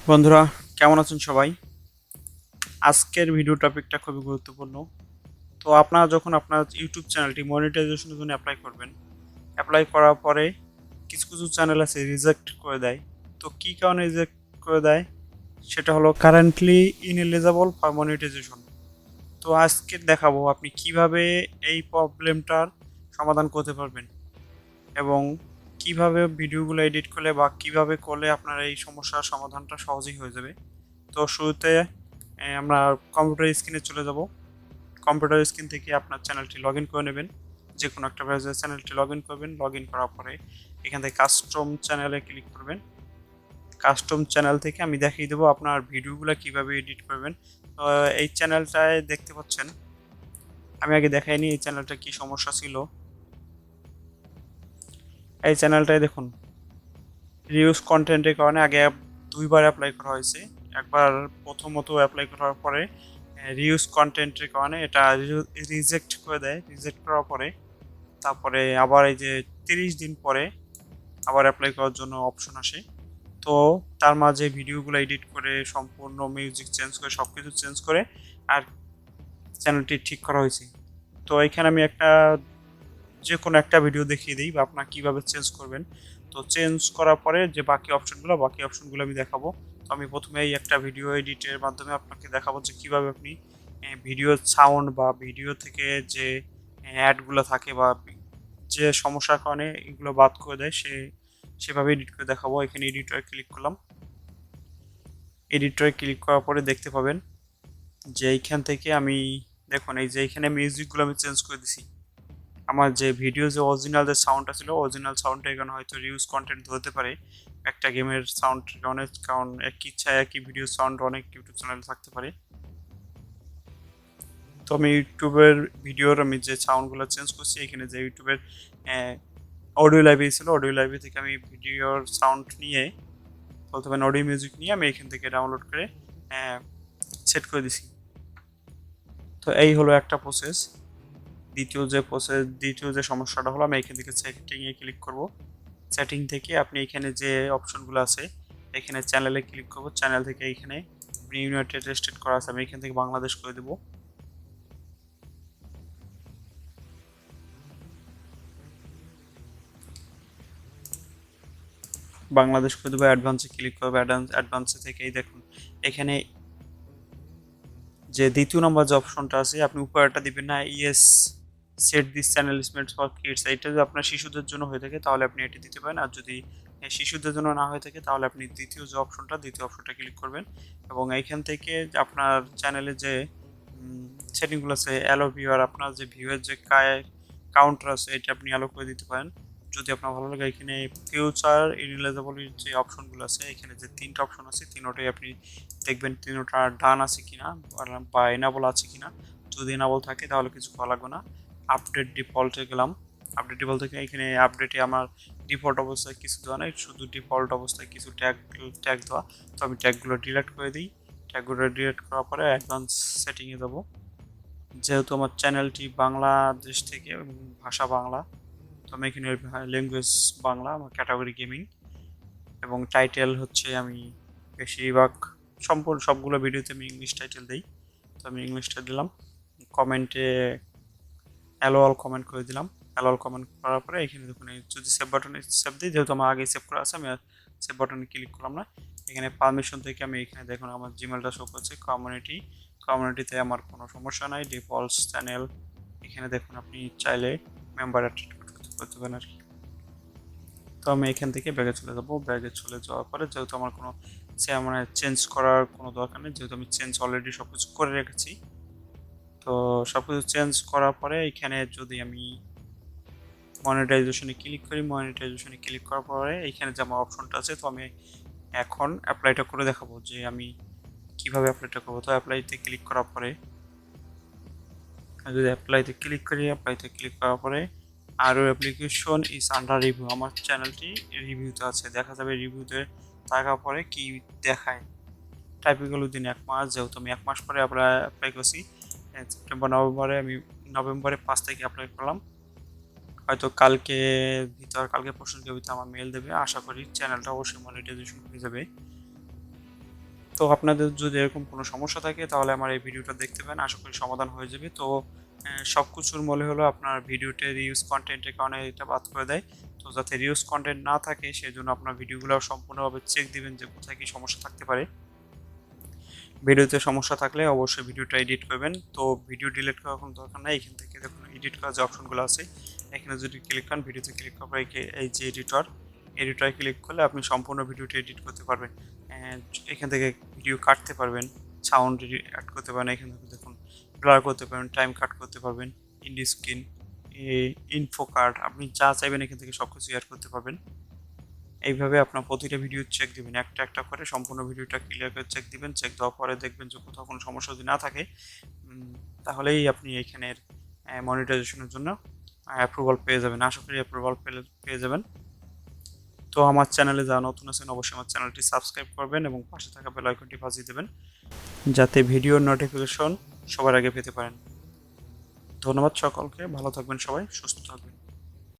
বন্ধুরা, কেমন আছেন সবাই? আজকের ভিডিও টপিকটা খুবই গুরুত্বপূর্ণ। তো আপনারা যখন আপনার ইউটিউব চ্যানেলটি মনিটাইজেশনের জন্য অ্যাপ্লাই করবেন, অ্যাপ্লাই করার পরে কিছু কিছু চ্যানেল আছে রিজেক্ট করে দেয়। তো কী কারণে রিজেক্ট করে দেয় সেটা হলো কারেন্টলি ইনএলিজিবল ফর মনিটাইজেশন। তো আজকে দেখাবো আপনি কিভাবে এই প্রবলেমটার সমাধান করতে পারবেন এবং কিভাবে ভিডিওগুলো এডিট করলে বা কিভাবে করলে আপনার এই সমস্যার সমাধানটা সহজেই হয়ে যাবে। তো শুরুতে আমরা কম্পিউটার স্ক্রিনে চলে যাব। কম্পিউটার স্ক্রিন থেকে আপনার চ্যানেলটি লগ ইন করে নেবেন। যে কোনো একটা ব্রাউজার চ্যানেলটি লগ ইন করবেন। লগ ইন করার পরে এখান থেকে কাস্টম চ্যানেলে ক্লিক করবেন। কাস্টম চ্যানেল থেকে আমি দেখিয়ে দেবো আপনার ভিডিওগুলো কিভাবে এডিট করবেন। এই চ্যানেলটায় দেখতে পাচ্ছেন, আমি আগে দেখাইনি এই চ্যানেলটা কি সমস্যা ছিল। এই চ্যানেলটায় দেখুন রিউজ কন্টেন্টের কারণে আগে দুইবার অ্যাপ্লাই করা হয়েছে। একবার প্রথমত অ্যাপ্লাই করার পরে রিউজ কন্টেন্টের কারণে এটা রিজেক্ট করে দেয়। রিজেক্ট করার পরে তারপরে আবার এই যে 30 দিন পরে আবার অ্যাপ্লাই করার জন্য অপশন আসে। তো তার মাঝে ভিডিওগুলো এডিট করে সম্পূর্ণ মিউজিক চেঞ্জ করে সব কিছু চেঞ্জ করে আর চ্যানেলটি ঠিক করা হয়েছে। তো এখানে আমি যে কোনো একটা ভিডিও দেখিয়ে দিই বা আপনার কীভাবে চেঞ্জ করবেন। তো চেঞ্জ করার পরে যে বাকি অপশনগুলো আমি দেখাবো। তো আমি প্রথমে এই একটা ভিডিও এডিটের মাধ্যমে আপনাকে দেখাবো যে কীভাবে আপনি ভিডিওর সাউন্ড বা ভিডিও থেকে যে অ্যাডগুলো থাকে বা যে সমস্যার কারণে এগুলো বাদ করে দেয় সেভাবে এডিট করে দেখাবো। এখানে এডিটরে ক্লিক করলাম। এডিটরে ক্লিক করার পরে দেখতে পাবেন যে এইখান থেকে আমি দেখুন এই যে এইখানে মিউজিকগুলো আমি চেঞ্জ করে দিছি। আমার যে ভিডিও যে অরিজিনাল যে সাউন্ডটা ছিল অরিজিনাল সাউন্ডটা এখানে হয়তো রিউজ কন্টেন্ট ধরতে পারে একটা গেমের সাউন্ড অনেক, কারণ একই ইচ্ছায় একই ভিডিও সাউন্ড অনেক ইউটিউব চ্যানেলে থাকতে পারে। তো আমি ইউটিউবের ভিডিওর আমি যে সাউন্ডগুলো চেঞ্জ করছি এখানে যে ইউটিউবের অডিও লাইব্রেরি ছিল অডিও লাইব্রেরি থেকে আমি ভিডিওর সাউন্ড নিয়ে বলতে পারেন অডিও মিউজিক নিয়ে আমি এখান থেকে ডাউনলোড করে সেট করে দিছি। তো এই হলো একটা প্রসেস। দ্বিতীয় যে সমস্যাটা হলো আমি এখান থেকে সেটিংয়ে ক্লিক করব। সেটিং থেকে আপনি এখানে যে অপশনগুলো আছে এখানে চ্যানেলে ক্লিক করব। চ্যানেল থেকে এখানে ইউনাইটেড স্টেট করা আছে, আমি এখান থেকে বাংলাদেশ করে দেব। বাংলাদেশ করে দেবো, অ্যাডভান্সে ক্লিক করবো। অ্যাডভান্সে থেকেই দেখুন এখানে যে দ্বিতীয় নম্বর যে অপশনটা আছে আপনি উপরেরটা দিবেন না, yes set this channel is made for kids. এটা যদি আপনার শিশুদের জন্য হয়ে থাকে তাহলে আপনি এটি দিতে পারেন, আর যদি শিশুদের জন্য না হয়ে থাকে তাহলে আপনি দ্বিতীয় অপশনটা ক্লিক করবেন এবং এইখান থেকে আপনার চ্যানেলে যে সেটিংগুলো আছে অ্যালো ভিউয়ার, আপনার যে ভিউয়ের যে কাউন্টার আছে এটা আপনি অ্যালো করে দিতে পারেন যদি আপনার ভালো লাগে। এখানে ফিউচার ইনএলিজিবলের যে অপশনগুলো আছে এখানে যে তিনটা অপশন আছে তিনোটাই আপনি দেখবেন তিনোটা ডান আছে কিনা বা এনাবল আছে কিনা। যদি এনাবল থাকে তাহলে কিছু করা লাগবে না। আপডেট ডিফল্টে গেলাম। আপডেট ডিফল্ট থেকে এখানে আপডেটে আমার ডিফল্ট অবস্থায় কিছু দেওয়া নেই, শুধু ডিফল্ট অবস্থায় কিছু ট্যাগ দেওয়া। তো আমি ট্যাগগুলো ডিলিট করে দিই। ট্যাগগুলো ডিলিট করার পরে অ্যাডভান্স সেটিংয়ে যাবো। যেহেতু আমার চ্যানেলটি বাংলাদেশ থেকে এবং ভাষা বাংলা, তো আমি এখানে ল্যাঙ্গুয়েজ বাংলা, আমার ক্যাটাগরি গেমিং এবং টাইটেল হচ্ছে আমি বেশিরভাগ সম্পূর্ণ সবগুলো ভিডিওতে আমি ইংলিশ টাইটেল দিই। তো আমি ইংলিশটা দিলাম। কমেন্টে অ্যালো অল কমেন্ট করে দিলাম। অ্যালো অল কমেন্ট করার পরে এখানে দেখুন যদি সেভ বাটনে সেভ দিই, যেহেতু আমার আগে সেভ করা আছে আমি সেভ বাটনে ক্লিক করলাম না। এখানে পারমিশন থেকে আমি এখানে দেখুন আমার জিমেলটা শো করছে কমিউনিটিতে আমার কোনো সমস্যা নাই। ডিফল্টস চ্যানেল এখানে দেখুন আপনি চাইলে মেম্বার অ্যাড করতে পারেন আর কি। তো আমি এখান থেকে ব্যাগে চলে যাবো। ব্যাগে চলে যাওয়ার পরে যেহেতু আমার কোনো মানে চেঞ্জ করার কোনো দরকার নেই, যেহেতু আমি চেঞ্জ অলরেডি সব কিছু করে রেখেছি। তো সব কিছু চেঞ্জ করার পরে এখানে যদি আমি মনিটাইজেশনে ক্লিক করার পরে এখানে যে আমার অপশনটা আছে, তো আমি এখন অ্যাপ্লাইটা করে দেখাবো যে আমি কিভাবে অ্যাপ্লাইটা করবো। তো অ্যাপ্লাইতে ক্লিক করার পরে যদি অ্যাপ্লাইতে ক্লিক করার পরে আরও অ্যাপ্লিকেশন ইজ আন্ডার রিভিউ, আমার চ্যানেলটি রিভিউতে আছে, দেখা যাবে রিভিউতে থাকার পরে কি দেখায় টাইপিক্যাল উইদিন 1 মাস। যেহেতু আমি 1 মাস পরে অ্যাপ্লাই করছি, নভেম্বরে 5 তারিখে অ্যাপ্লাই করলাম। হয়তো কালকে পরশুর ভিতরে আমার মেল দেবে। আশা করি চ্যানেলটা অবশ্যই মনিটাইজেশন হয়ে যাবে। তো আপনাদের যদি এরকম কোনো সমস্যা থাকে তাহলে আমার এই ভিডিওটা দেখতে পারেন, আশা করি সমাধান হয়ে যাবে। তো সব কিছুর মূলে হলো আপনার ভিডিওতে রিউজ কন্টেন্টের কারণে এটা বাদ করে দেয়। তো যাতে রিউজ কন্টেন্ট না থাকে সেজন্য আপনার ভিডিওগুলো সম্পূর্ণভাবে চেক দিবেন যে কোথায় কি সমস্যা থাকতে পারে। ভিডিওতে সমস্যা থাকলে অবশ্যই ভিডিওটা এডিট করবেন। তো ভিডিও ডিলিট করার কোনো দরকার নাই। এখান থেকে দেখুন এডিট করার যে অপশনগুলো আছে, এখানে যদি ক্লিক করেন, ভিডিওতে ক্লিক করার পর এই যে এডিটরে ক্লিক করলে আপনি সম্পূর্ণ ভিডিওটা এডিট করতে পারবেন। এখান থেকে ভিডিও কাটতে পারবেন, সাউন্ড অ্যাড করতে পারেন, এখান থেকে দেখুন ব্লার করতে পারবেন, টাইম কাট করতে পারবেন, ইন্ডি স্ক্রিন, ইনফো কার্ড, আপনি যা চাইবেন এখান থেকে সব কিছু অ্যাড করতে পারবেন। এইভাবে আপনার প্রতিটা ভিডিও চেক দিবেন, একটা একটা করে সম্পূর্ণ ভিডিওটা ক্লিয়ার করে চেক দিবেন। চেক দেওয়ার পরে দেখবেন যে কোথাও কোনো সমস্যা যদি না থাকে, তাহলেই আপনি এখানের মনিটাইজেশনের জন্য অ্যাপ্রুভাল পেয়ে যাবেন। আশা করি অ্যাপ্রুভাল পেয়ে যাবেন। তো আমার চ্যানেলে যারা নতুন আছেন অবশ্যই আমার চ্যানেলটি সাবস্ক্রাইব করবেন এবং পাশে থাকা বেল আইকনটি বাজিয়ে দেবেন, যাতে ভিডিওর নোটিফিকেশন সবার আগে পেতে পারেন। ধন্যবাদ সকলকে, ভালো থাকবেন সবাই, সুস্থ থাকবেন।